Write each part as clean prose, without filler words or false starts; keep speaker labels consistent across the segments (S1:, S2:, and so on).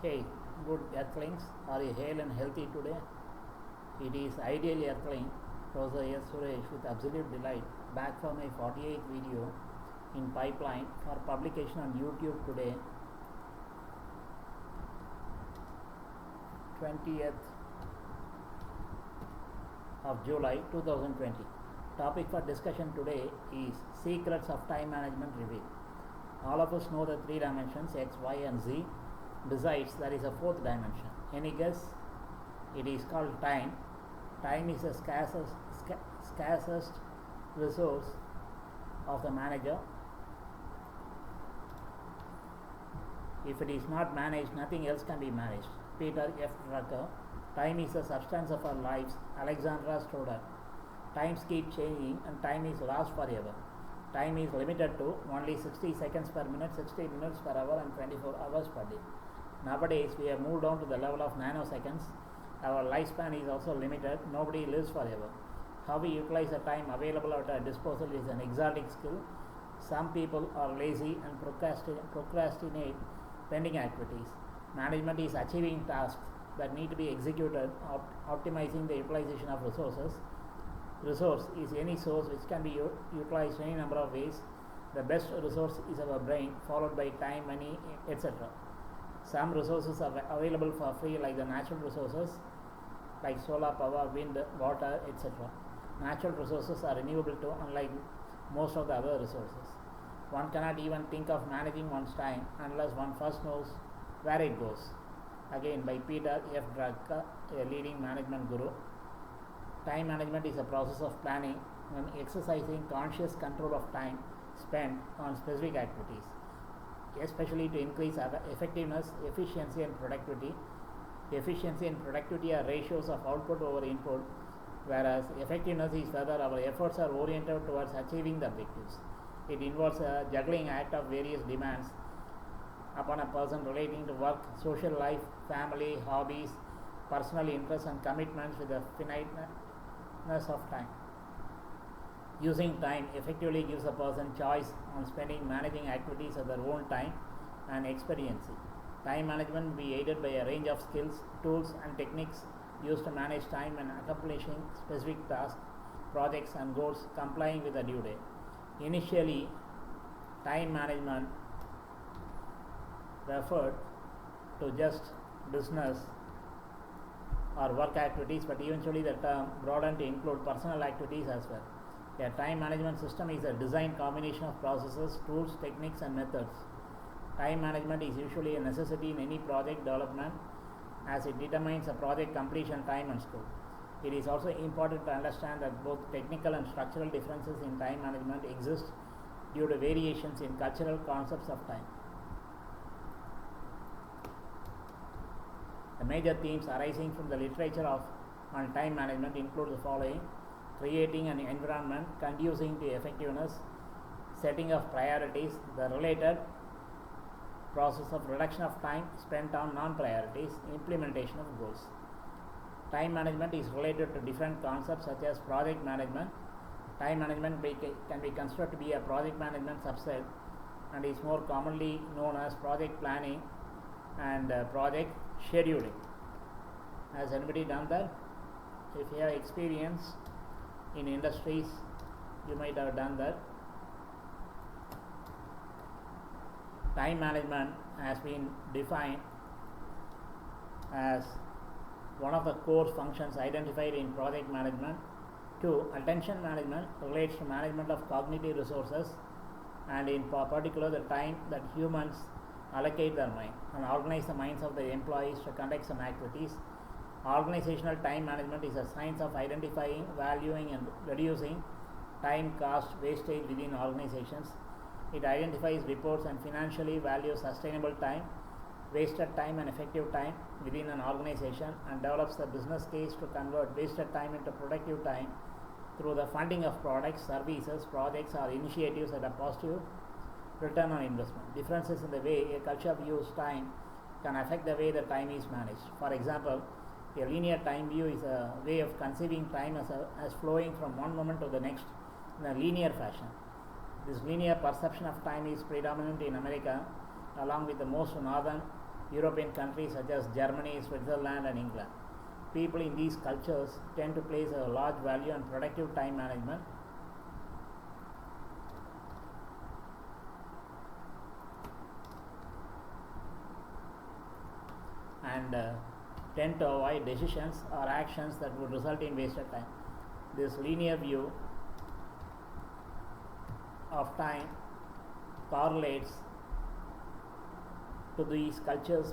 S1: Hey, good earthlings, are you hale and healthy today? It is Ideal Earthling, Professor S. Suresh with absolute delight back for my 48th video in pipeline for publication on YouTube today, 20th of July 2020. Topic for discussion today is Secrets of Time Management Revealed. All of us know the three dimensions X, Y and Z. Besides, there is a fourth dimension. Any guess? It is called time. Time is the scarcest resource of the manager. If it is not managed, nothing else can be managed. Peter F. Drucker. Time is the substance of our lives. Alexandra Stoddard. Times keep changing and time is lost forever. Time is limited to only 60 seconds per minute, 60 minutes per hour and 24 hours per day. Nowadays, we have moved down to the level of nanoseconds. Our lifespan is also limited. Nobody lives forever. How we utilize the time available at our disposal is an exotic skill. Some people are lazy and procrastinate pending activities. Management is achieving tasks that need to be executed, optimizing the utilization of resources. Resource is any source which can be utilized any number of ways. The best resource is our brain, followed by time, money, etc. Some resources are available for free, like the natural resources like solar power, wind, water, etc. Natural resources are renewable too, unlike most of the other resources. One cannot even think of managing one's time unless one first knows where it goes. Again, by Peter F. Drucker, a leading management guru. Time management is a process of planning and exercising conscious control of time spent on specific activities, especially to increase effectiveness, efficiency and productivity. Efficiency and productivity are ratios of output over input, whereas effectiveness is whether our efforts are oriented towards achieving the objectives. It involves a juggling act of various demands upon a person relating to work, social life, family, hobbies, personal interests and commitments with the finiteness of time. Using time effectively gives a person choice on managing activities at their own time and expediency. Time management will be aided by a range of skills, tools and techniques used to manage time and accomplishing specific tasks, projects and goals complying with the due date. Initially, time management referred to just business or work activities, but eventually the term broadened to include personal activities as well. A time management system is a designed combination of processes, tools, techniques and methods. Time management is usually a necessity in any project development as it determines a project completion time and scope. It is also important to understand that both technical and structural differences in time management exist due to variations in cultural concepts of time. The major themes arising from the literature on time management include the following: creating an environment conducive to effectiveness, setting of priorities, the related process of reduction of time spent on non-priorities, implementation of goals. Time management is related to different concepts such as project management. Time management can be considered to be a project management subset and is more commonly known as project planning and project scheduling. Has anybody done that? If you have experience in industries, you might have done that. Time management has been defined as one of the core functions identified in project management. 2. Attention management relates to management of cognitive resources and in particular the time that humans allocate their mind and organize the minds of the employees to conduct some activities. Organizational time management is a science of identifying, valuing and reducing time cost wastage within organizations. It identifies, reports and financially values sustainable time, wasted time and effective time within an organization and develops the business case to convert wasted time into productive time through the funding of products, services, projects or initiatives at a positive return on investment. Differences in the way a culture views time can affect the way the time is managed. For example, a linear time view is a way of conceiving time as flowing from one moment to the next in a linear fashion. This linear perception of time is predominant in America, along with the most northern European countries such as Germany, Switzerland, and England. People in these cultures tend to place a large value on productive time management and tend to avoid decisions or actions that would result in wasted time. This linear view of time correlates to these cultures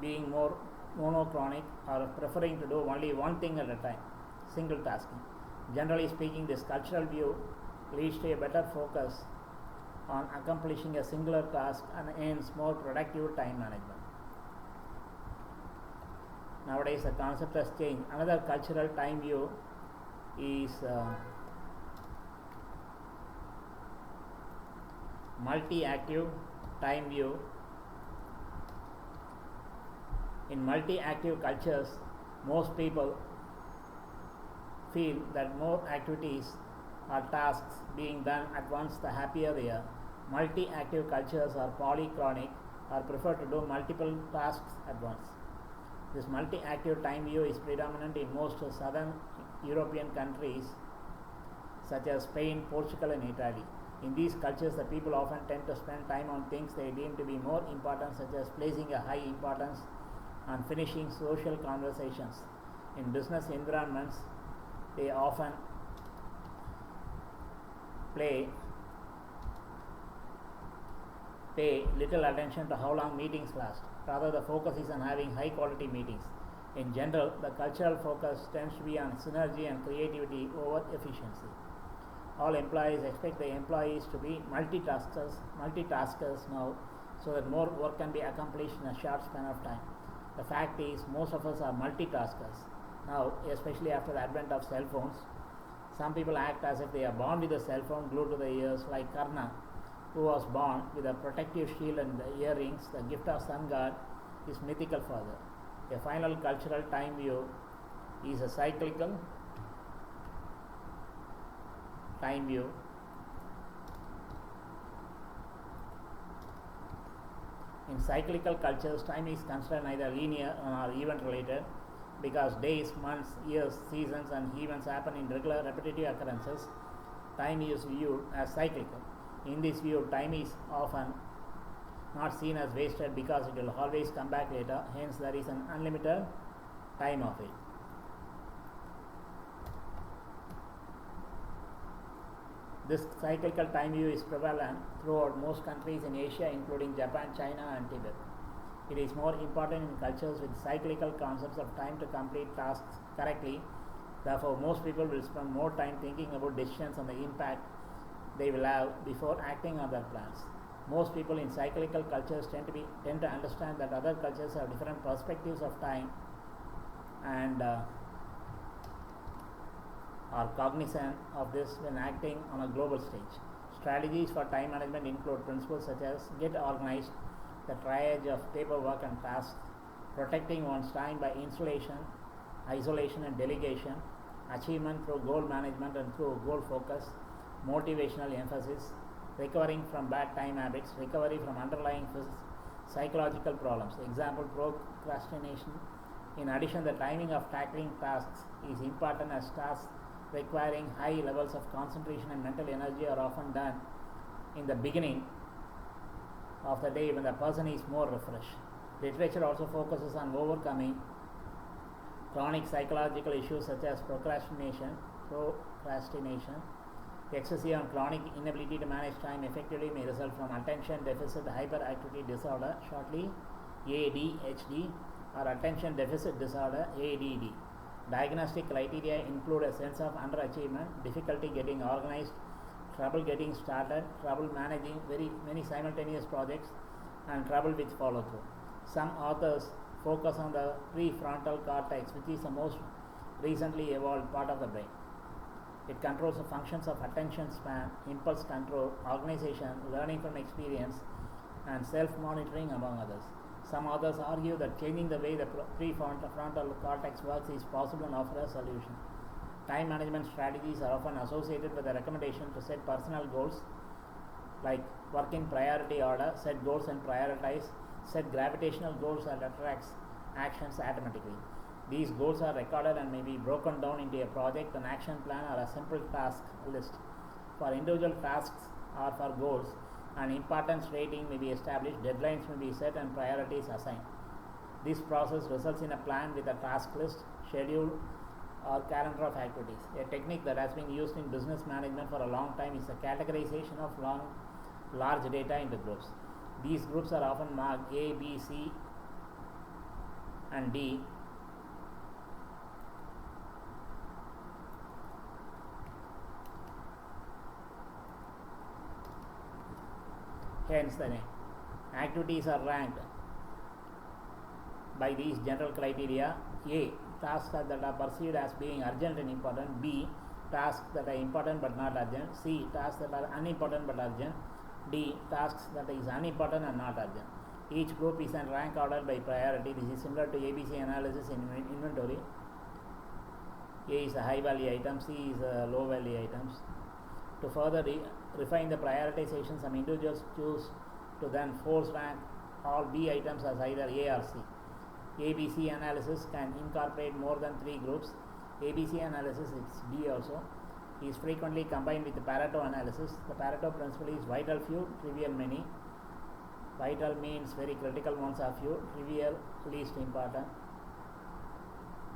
S1: being more monochronic or preferring to do only one thing at a time, single tasking. Generally speaking, this cultural view leads to a better focus on accomplishing a singular task and hence more productive time management. Nowadays, the concept has changed. Another cultural time view is multi-active time view. In multi-active cultures, most people feel that more activities or tasks being done at once, the happier they are. Multi-active cultures are polychronic or prefer to do multiple tasks at once. This multi-active time view is predominant in most southern European countries such as Spain, Portugal, and Italy. In these cultures, the people often tend to spend time on things they deem to be more important, such as placing a high importance on finishing social conversations. In business environments, they often pay little attention to how long meetings last. Rather, the focus is on having high quality meetings. In general, the cultural focus tends to be on synergy and creativity over efficiency. All employees expect the employees to be multitaskers now, so that more work can be accomplished in a short span of time. The fact is, most of us are multitaskers now, especially after the advent of cell phones. Some people act as if they are born with a cell phone glued to the ears, like Karna, who was born with a protective shield and the earrings, the gift of sun god, his mythical father. A final cultural time view is a cyclical time view. In cyclical cultures, time is considered neither linear nor event related, because days, months, years, seasons, and events happen in regular repetitive occurrences. Time is viewed as cyclical. In this view, time is often not seen as wasted because it will always come back later, hence there is an unlimited time of it. This cyclical time view is prevalent throughout most countries in Asia, including Japan, China, and Tibet. It is more important in cultures with cyclical concepts of time to complete tasks correctly. Therefore, most people will spend more time thinking about decisions and the impact they will have before acting on their plans. Most people in cyclical cultures tend to understand that other cultures have different perspectives of time and are cognizant of this when acting on a global stage. Strategies for time management include principles such as get organized, the triage of paperwork and tasks, protecting one's time by isolation and delegation, achievement through goal management and through goal focus, motivational emphasis, recovering from bad time habits, recovery from underlying psychological problems. Example, procrastination. In addition, the timing of tackling tasks is important, as tasks requiring high levels of concentration and mental energy are often done in the beginning of the day when the person is more refreshed. Literature also focuses on overcoming chronic psychological issues such as procrastination. Excessive and chronic inability to manage time effectively may result from attention deficit hyperactivity disorder, shortly ADHD, or attention deficit disorder, ADD. Diagnostic criteria include a sense of underachievement, difficulty getting organized, trouble getting started, trouble managing very many simultaneous projects, and trouble with follow-through. Some authors focus on the prefrontal cortex, which is the most recently evolved part of the brain. It controls the functions of attention span, impulse control, organization, learning from experience, and self-monitoring, among others. Some authors argue that changing the way the prefrontal cortex works is possible and offer a solution. Time management strategies are often associated with the recommendation to set personal goals, like work in priority order, set goals and prioritize, set gravitational goals and attracts actions automatically. These goals are recorded and may be broken down into a project, an action plan, or a simple task list. For individual tasks or for goals, an importance rating may be established, deadlines may be set, and priorities assigned. This process results in a plan with a task list, schedule, or calendar of activities. A technique that has been used in business management for a long time is the categorization of large data into groups. These groups are often marked A, B, C, and D. Hence the name. Activities are ranked by these general criteria. A. Tasks that are perceived as being urgent and important. B. Tasks that are important but not urgent. C. Tasks that are unimportant but urgent. D. Tasks that is unimportant and not urgent. Each group is in rank order by priority. This is similar to ABC analysis in inventory. A is a high value item, C is a low value items. To further refine the prioritization, some individuals choose to then force rank all B items as either A or C. ABC analysis can incorporate more than 3 groups. ABC analysis, it's B also, is frequently combined with the Pareto analysis. The Pareto principle is vital few, trivial many. Vital means very critical ones are few, trivial least important,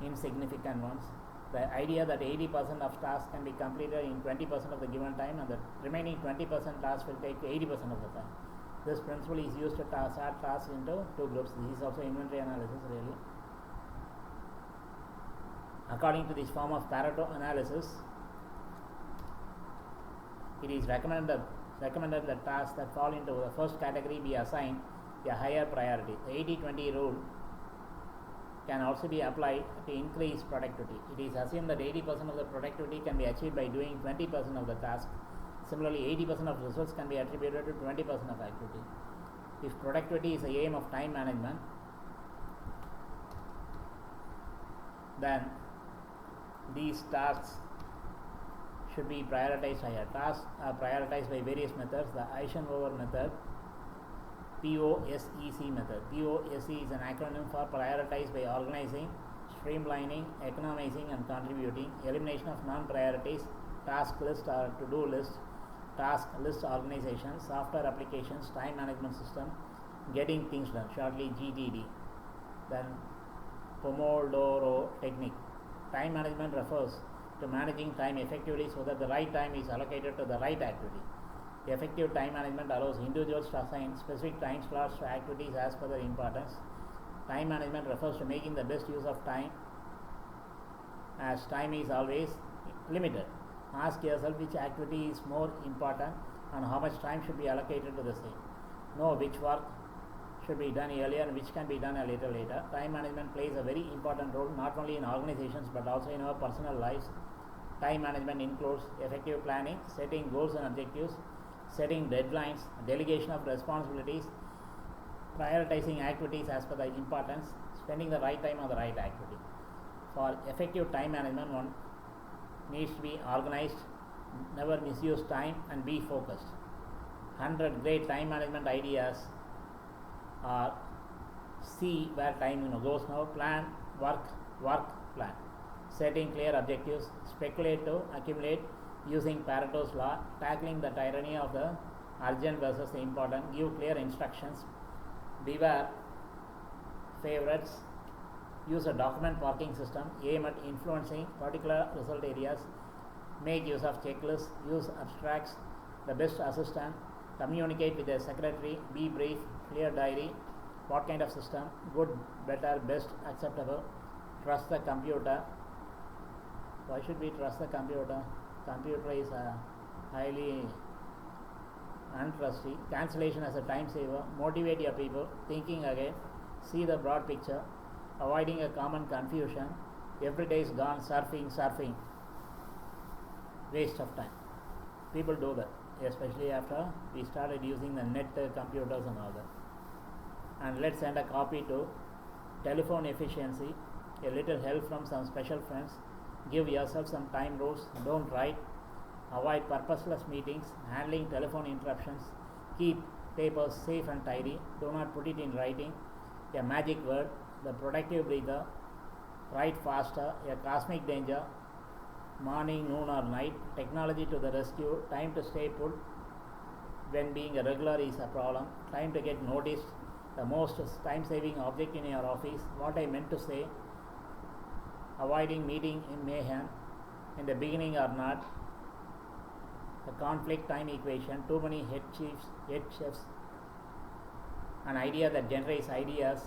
S1: insignificant ones. The idea that 80% of tasks can be completed in 20% of the given time and the remaining 20% tasks will take 80% of the time. This principle is used to sort tasks into 2 groups. This is also inventory analysis really. According to this form of Pareto analysis, it is recommended that tasks that fall into the first category be assigned a higher priority. The 80-20 rule can also be applied to increase productivity. It is assumed that 80% of the productivity can be achieved by doing 20% of the task. Similarly, 80% of results can be attributed to 20% of activity. If productivity is the aim of time management, then these tasks should be prioritized higher. Tasks are prioritized by various methods. The Eisenhower method, POSEC method. POSEC is an acronym for prioritize by organizing, streamlining, economizing, and contributing. Elimination of non-priorities, task list or to-do list, task list organization, software applications, time management system, getting things done, shortly GTD. Then Pomodoro technique. Time management refers to managing time effectively so that the right time is allocated to the right activity. Effective time management allows individuals to assign specific time slots to activities as per their importance. Time management refers to making the best use of time, as time is always limited. Ask yourself which activity is more important and how much time should be allocated to the same. Know which work should be done earlier and which can be done a little later. Time management plays a very important role not only in organizations but also in our personal lives. Time management includes effective planning, setting goals and objectives, setting deadlines, delegation of responsibilities, prioritizing activities as per the importance, spending the right time on the right activity. For effective time management, one needs to be organized, never misuse time, and be focused. 100 great time management ideas are see where time goes now. Plan, work, plan. Setting clear objectives, speculate to accumulate using Pareto's law, tackling the tyranny of the urgent versus the important, give clear instructions, beware favorites, use a document parking system, aim at influencing particular result areas, make use of checklists, use abstracts, the best assistant, communicate with the secretary, be brief, clear diary, what kind of system, good, better, best, acceptable, trust the computer. Why should we trust the computer? Computer is highly untrusty. Cancellation as a time saver, motivate your people, thinking again, see the broad picture, avoiding a common confusion, every day is gone, surfing, waste of time. People do that, especially after we started using the net computers and all that. And let's send a copy to telephone efficiency, a little help from some special friends, give yourself some time rules, don't write, avoid purposeless meetings, handling telephone interruptions, keep papers safe and tidy. Do not put it in writing. A magic word, the productive breather. Write faster, a cosmic danger. Morning, noon or night. Technology to the rescue. Time to stay put when being a regular is a problem. Time to get noticed. The most time-saving object in your office. What I meant to say. Avoiding meeting in mayhem. In the beginning or not. The conflict time equation. Too many head chefs. An idea that generates ideas.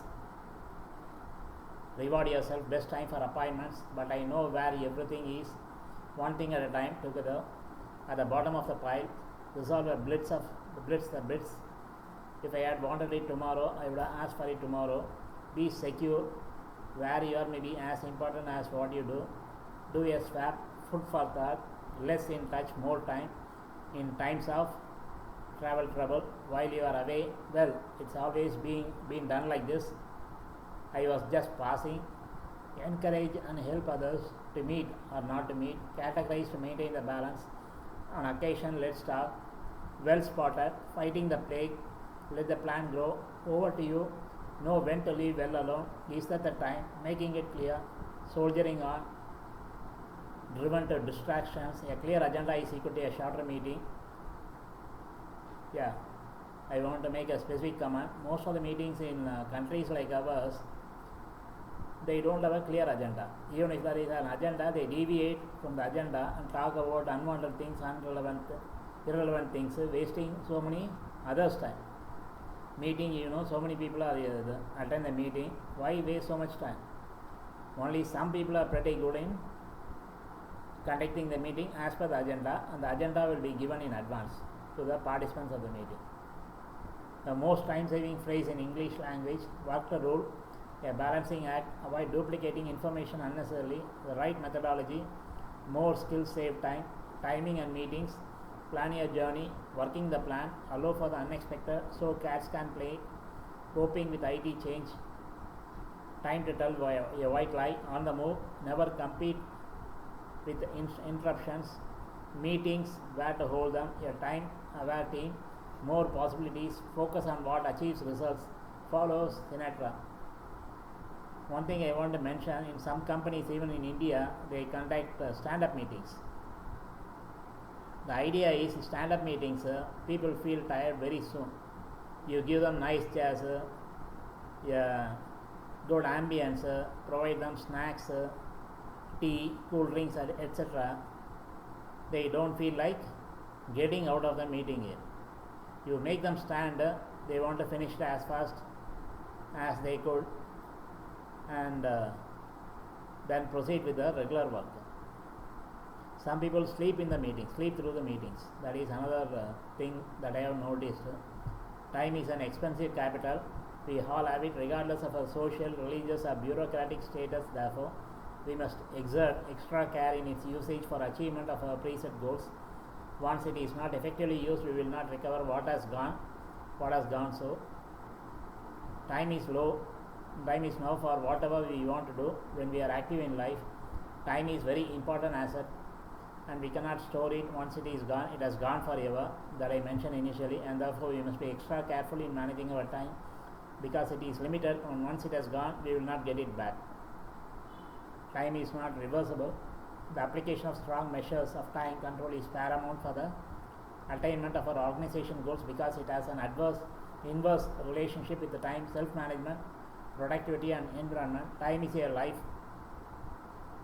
S1: Reward yourself. Best time for appointments. But I know where everything is. One thing at a time. Together. At the bottom of the pile. Resolve a blitz. If I had wanted it tomorrow, I would have asked for it tomorrow. Be secure. Where you are may be as important as what you do. Do a swap. Food for thought. Less in touch, more time. In times of travel trouble, while you are away, well, it's always been done like this. I was just passing. Encourage and help others to meet or not to meet. Categorize to maintain the balance. On occasion, let's talk. Well spotted. Fighting the plague. Let the plan grow. Over to you. Know when to leave well alone. Is that the time? Making it clear. Soldiering on. Driven to distractions. A clear agenda is equal to a shorter meeting. Yeah, I want to make a specific comment. Most of the meetings in countries like ours, they don't have a clear agenda. Even if there is an agenda, they deviate from the agenda and talk about unwanted things, irrelevant things, wasting so many others' time. Meeting, so many people are attend the meeting. Why waste so much time? Only some people are pretty good in conducting the meeting as per the agenda, and the agenda will be given in advance to the participants of the meeting. The most time-saving phrase in English language, work the rule, a balancing act, avoid duplicating information unnecessarily, the right methodology, more skills save time, timing and meetings, plan your journey, working the plan, allow for the unexpected, so cats can play, coping with IT change, time to tell a white lie, on the move, never compete with interruptions, meetings, where to hold them, a time-aware team, more possibilities, focus on what achieves results, follows Sinatra. One thing I want to mention, in some companies, even in India, they conduct stand-up meetings. The idea is stand-up meetings, people feel tired very soon. You give them nice chairs, good ambience, provide them snacks, tea, cool drinks, etc. They don't feel like getting out of the meeting here. You make them stand, they want to finish it as fast as they could, and then proceed with the regular work. Some people sleep in the meeting, sleep through the meetings. That is another thing that I have noticed. Time is an expensive capital. We all have it regardless of our social, religious or bureaucratic status. Therefore, we must exert extra care in its usage for achievement of our preset goals. Once it is not effectively used, we will not recover what has gone. So, time is low. Time is now for whatever we want to do when we are active in life. Time is very important asset, and we cannot store it. Once it is gone, it has gone forever, that I mentioned initially, and therefore we must be extra careful in managing our time, because it is limited, and once it has gone, we will not get it back. Time is not reversible. The application of strong measures of time control is paramount for the attainment of our organization goals, because it has an inverse relationship with the time, self-management, productivity and environment. Time is your life.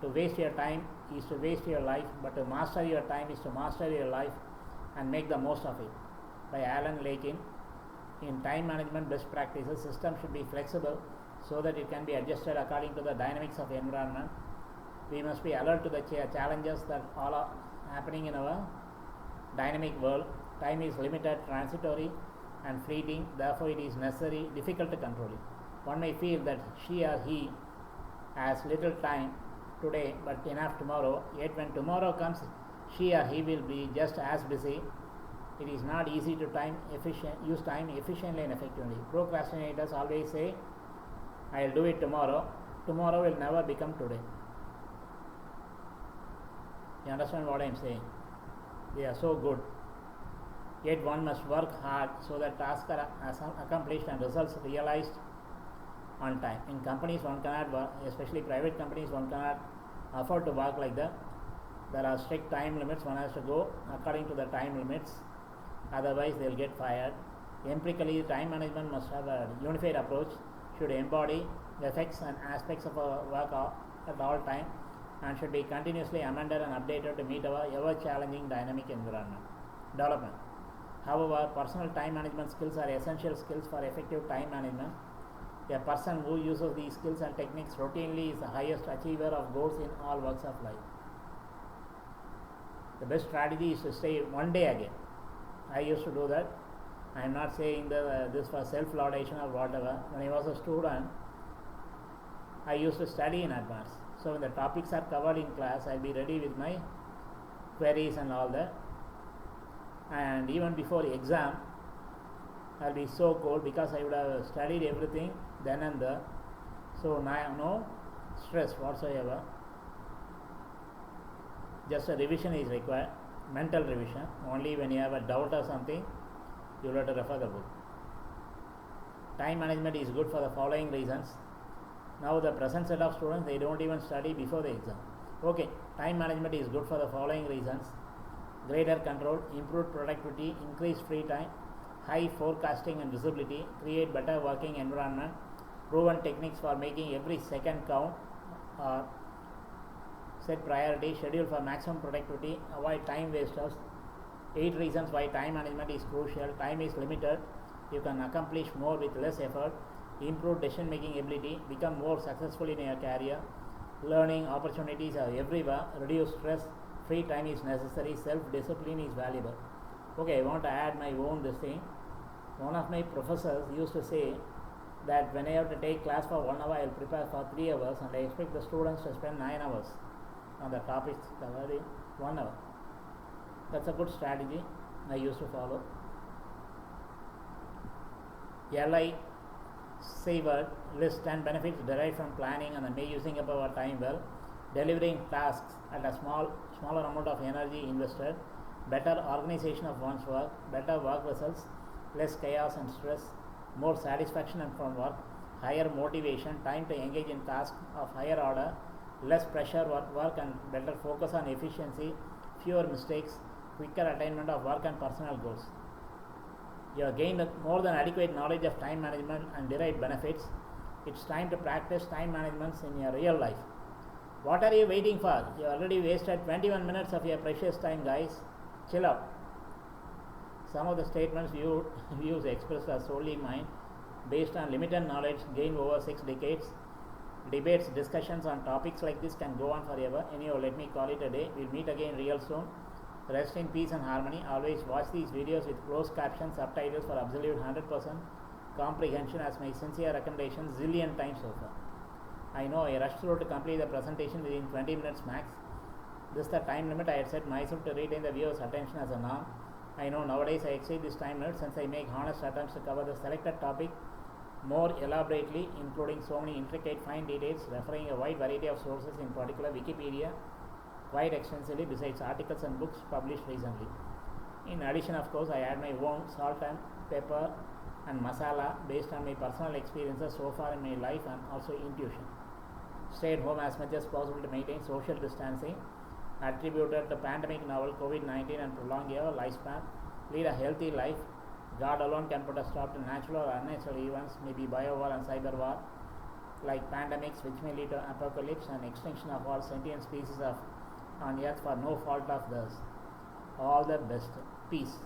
S1: To waste your time is to waste your life, but to master your time is to master your life and make the most of it. By Alan Lakin. In time management best practices, system should be flexible so that it can be adjusted according to the dynamics of the environment. We must be alert to the challenges that all are happening in our dynamic world. Time is limited, transitory and fleeting, therefore it is difficult to control it. One may feel that she or he has little time today but enough tomorrow, yet when tomorrow comes, she or he will be just as busy. It is not easy to use time efficiently and effectively. Procrastinators always say, I will do it tomorrow. Tomorrow will never become today. You understand what I am saying? They are so good. Yet one must work hard so that tasks are accomplished and results realized on time. In companies, one cannot work, especially private companies, one cannot afford to work like that. There are strict time limits. One has to go according to the time limits. Otherwise, they will get fired. Empirically, time management must have a unified approach, should embody the effects and aspects of our work at all time, and should be continuously amended and updated to meet our ever-challenging dynamic environment. Development. However, personal time management skills are essential skills for effective time management. A person who uses these skills and techniques routinely is the highest achiever of goals in all walks of life. The best strategy is to stay one day again. I used to do that. I am not saying this for self-laudation or whatever. When I was a student, I used to study in advance. So when the topics are covered in class, I'll be ready with my queries and all that. And even before the exam, I'll be so cold because I would have studied everything then and there. So now no stress whatsoever. Just a revision is required, mental revision. Only when you have a doubt or something, you will have to refer the book. Time management is good for the following reasons. Now the present set of students, they don't even study before the exam. Okay, time management is good for the following reasons. Greater control, improved productivity, increased free time, high forecasting and visibility, create better working environment, proven techniques for making every second count, set priority, schedule for maximum productivity, avoid time wasters. 8 reasons why time management is crucial. Time is limited. You can accomplish more with less effort. Improve decision making ability. Become more successful in your career. Learning opportunities are everywhere. Reduce stress. Free time is necessary. Self-discipline is valuable. Okay, I want to add my own this thing. One of my professors used to say that when I have to take class for 1 hour, I will prepare for 3 hours, and I expect the students to spend 9 hours on the topics covered in 1 hour. That's a good strategy I used to follow. L.I. Seward lists 10 benefits derived from planning and using up our time well. Delivering tasks at a smaller amount of energy invested, better organization of one's work, better work results, less chaos and stress, more satisfaction from work, higher motivation, time to engage in tasks of higher order, less pressure work and better focus on efficiency, fewer mistakes, quicker attainment of work and personal goals. You have gained more than adequate knowledge of time management and derived benefits. It's time to practice time management in your real life. What are you waiting for? You already wasted 21 minutes of your precious time, guys. Chill out. Some of the statements views expressed are solely mine, based on limited knowledge gained over 6 decades. Debates, discussions on topics like this can go on forever. Anyhow, let me call it a day. We'll meet again real soon. Rest in peace and harmony. Always watch these videos with closed captions, subtitles for absolute 100% comprehension as my sincere recommendation zillion times so far. I know I rushed through to complete the presentation within 20 minutes max. This is the time limit I had set myself to retain the viewer's attention as a norm. I know nowadays I exceed this time limit since I make honest attempts to cover the selected topic more elaborately, including so many intricate fine details, referring a wide variety of sources, in particular Wikipedia, quite extensively, besides articles and books published recently. In addition, of course, I add my own salt and pepper and masala based on my personal experiences so far in my life and also intuition. Stay at home as much as possible to maintain social distancing, attributed to pandemic novel COVID-19 and prolong your lifespan. Lead a healthy life. God alone can put a stop to natural or unnatural events, maybe bio war and cyber war, like pandemics, which may lead to apocalypse and extinction of all sentient species on earth for no fault of theirs. All the best. Peace.